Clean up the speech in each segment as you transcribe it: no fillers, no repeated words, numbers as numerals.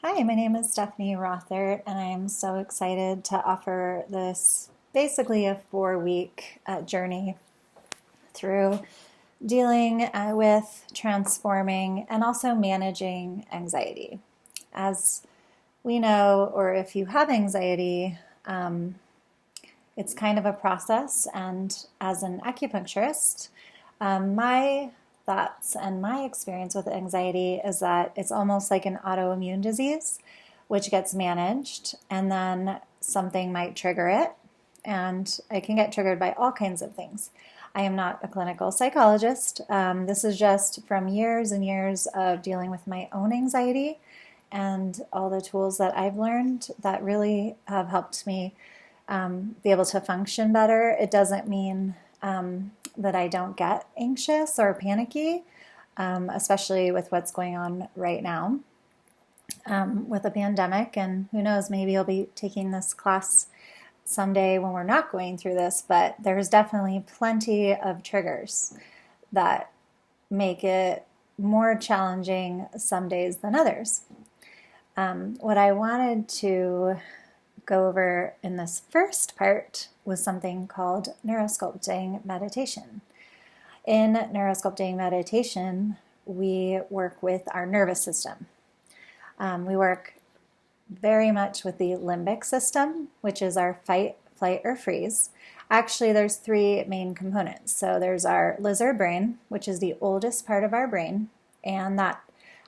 Hi, my name is Stephanie Rothert, and I am so excited to offer this basically a 4-week journey through dealing with, transforming, and also managing anxiety. As we know, or if you have anxiety, it's kind of a process, and as an acupuncturist, my thoughts and my experience with anxiety is that it's almost like an autoimmune disease, which gets managed, and then something might trigger it, and it can get triggered by all kinds of things. I am not a clinical psychologist. This is just from years and years of dealing with my own anxiety and all the tools that I've learned that really have helped me be able to function better. It doesn't mean that I don't get anxious or panicky, especially with what's going on right now with the pandemic. And who knows, maybe I'll be taking this class someday when we're not going through this, but there's definitely plenty of triggers that make it more challenging some days than others. What I wanted to go over in this first part was something called neurosculpting meditation. In neurosculpting meditation, we work with our nervous system. We work very much with the limbic system, which is our fight, flight, or freeze. Actually, there's 3 main components. So there's our lizard brain, which is the oldest part of our brain, and that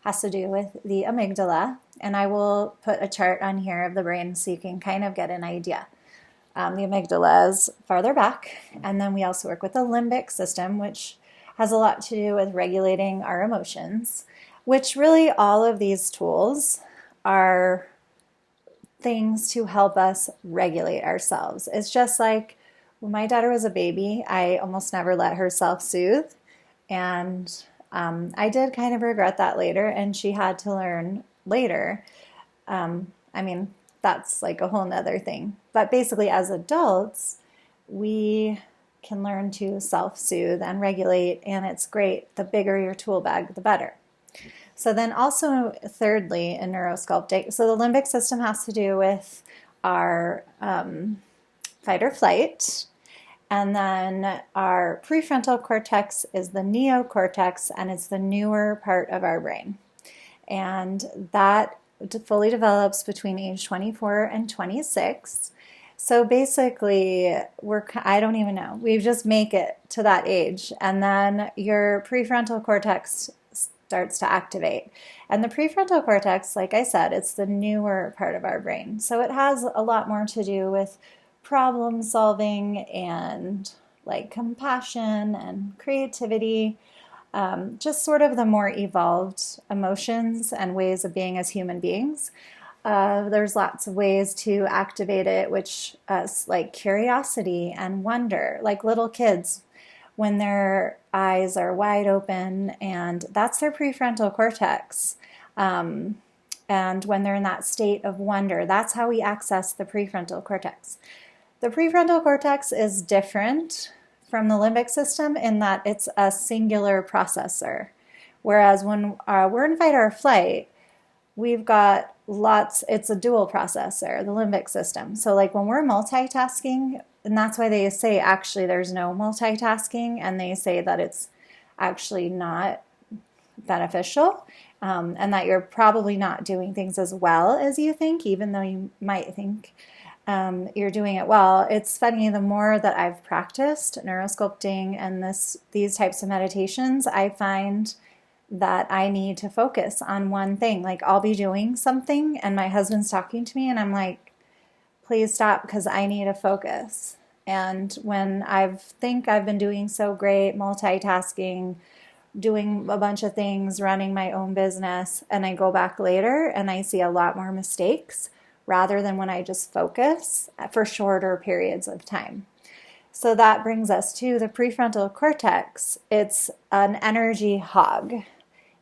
has to do with the amygdala. And I will put a chart on here of the brain so you can kind of get an idea. The amygdala is farther back, and then we also work with the limbic system, which has a lot to do with regulating our emotions, which really all of these tools are things to help us regulate ourselves. It's just like when my daughter was a baby, I almost never let her self-soothe, and I did kind of regret that later, and she had to learn later. That's like a whole nother thing. But basically, as adults, we can learn to self-soothe and regulate, and it's great. The bigger your tool bag, the better. So then also, thirdly, in neurosculpting, so the limbic system has to do with our fight or flight, and then our prefrontal cortex is the neocortex, and it's the newer part of our brain. And that fully develops between age 24 and 26. So basically, I don't even know. We just make it to that age, and then your prefrontal cortex starts to activate. And the prefrontal cortex, like I said, it's the newer part of our brain. So it has a lot more to do with problem solving and like compassion and creativity, just sort of the more evolved emotions and ways of being as human beings. There's lots of ways to activate it, which like curiosity and wonder, like little kids when their eyes are wide open, and that's their prefrontal cortex. And when they're in that state of wonder, that's how we access the prefrontal cortex. The prefrontal cortex is different from the limbic system in that it's a singular processor. Whereas when we're in fight or flight, we've got it's a dual processor, the limbic system. So like when we're multitasking, and that's why they say actually there's no multitasking, and they say that it's actually not beneficial, and that you're probably not doing things as well as you think, even though you might think you're doing it well. It's funny, the more that I've practiced neurosculpting and these types of meditations, I find that I need to focus on one thing. Like I'll be doing something and my husband's talking to me and I'm like, please stop because I need to focus. And when think I've been doing so great, multitasking, doing a bunch of things, running my own business, and I go back later and I see a lot more mistakes rather than when I just focus for shorter periods of time. So that brings us to the prefrontal cortex. It's an energy hog,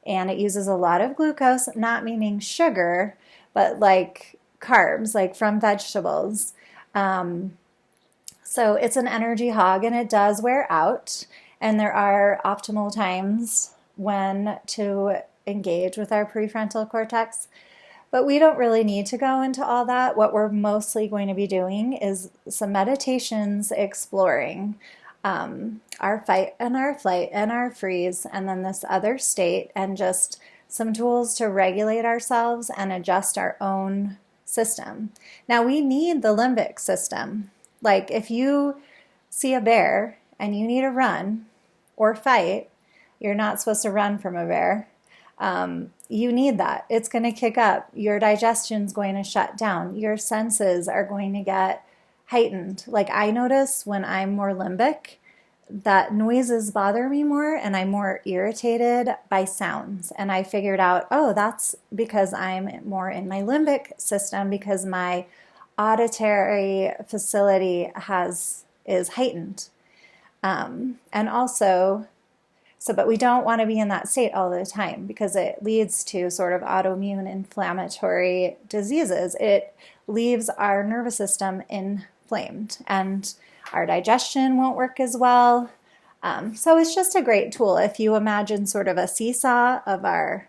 and it uses a lot of glucose, not meaning sugar, but like carbs, like from vegetables. So it's an energy hog, and it does wear out, and there are optimal times when to engage with our prefrontal cortex. But we don't really need to go into all that. What we're mostly going to be doing is some meditations exploring our fight and our flight and our freeze, and then this other state, and just some tools to regulate ourselves and adjust our own system. Now, we need the limbic system. Like if you see a bear and you need to run or fight, you're not supposed to run from a bear. You need that. It's going to kick up. Your digestion's going to shut down. Your senses are going to get heightened. Like I notice when I'm more limbic, that noises bother me more and I'm more irritated by sounds. And I figured out, oh, that's because I'm more in my limbic system because my auditory facility is heightened. And also, but we don't want to be in that state all the time because it leads to sort of autoimmune inflammatory diseases. It leaves our nervous system inflamed and our digestion won't work as well. So it's just a great tool. If you imagine sort of a seesaw of our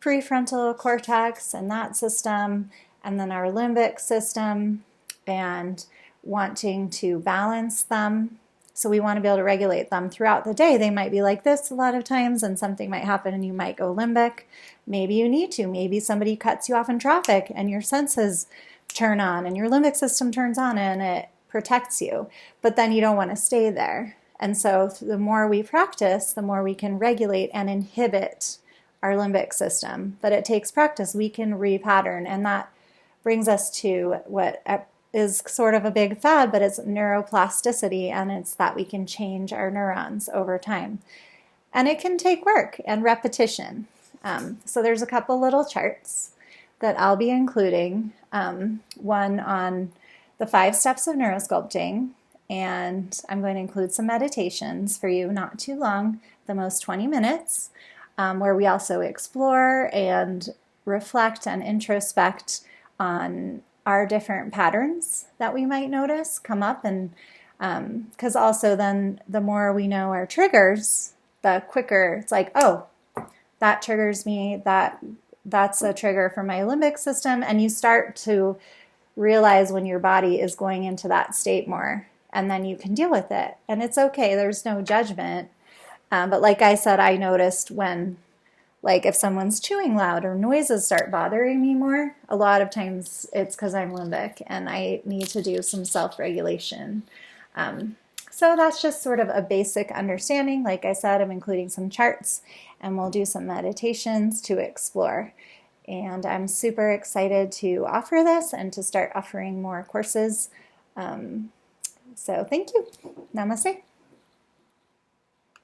prefrontal cortex and that system, and then our limbic system, and wanting to balance them. So we want to be able to regulate them throughout the day. They might be like this a lot of times, and something might happen and you might go limbic. Maybe you need to. Maybe somebody cuts you off in traffic and your senses turn on and your limbic system turns on and it protects you. But then you don't want to stay there. And so the more we practice, the more we can regulate and inhibit our limbic system. But it takes practice. We can repattern. And that brings us to what is sort of a big fad, but it's neuroplasticity, and it's that we can change our neurons over time. And it can take work and repetition. So there's a couple little charts that I'll be including, one on the 5 steps of neurosculpting, and I'm going to include some meditations for you, not too long, the most 20 minutes, where we also explore and reflect and introspect on our different patterns that we might notice come up. And because also then the more we know our triggers, the quicker it's like, oh, that triggers me, that's a trigger for my limbic system. And you start to realize when your body is going into that state more, and then you can deal with it. And it's okay, there's no judgment. But like I said, I noticed when, like if someone's chewing loud or noises start bothering me more, a lot of times it's because I'm limbic and I need to do some self-regulation. So that's just sort of a basic understanding. Like I said, I'm including some charts and we'll do some meditations to explore. And I'm super excited to offer this and to start offering more courses. So thank you. Namaste.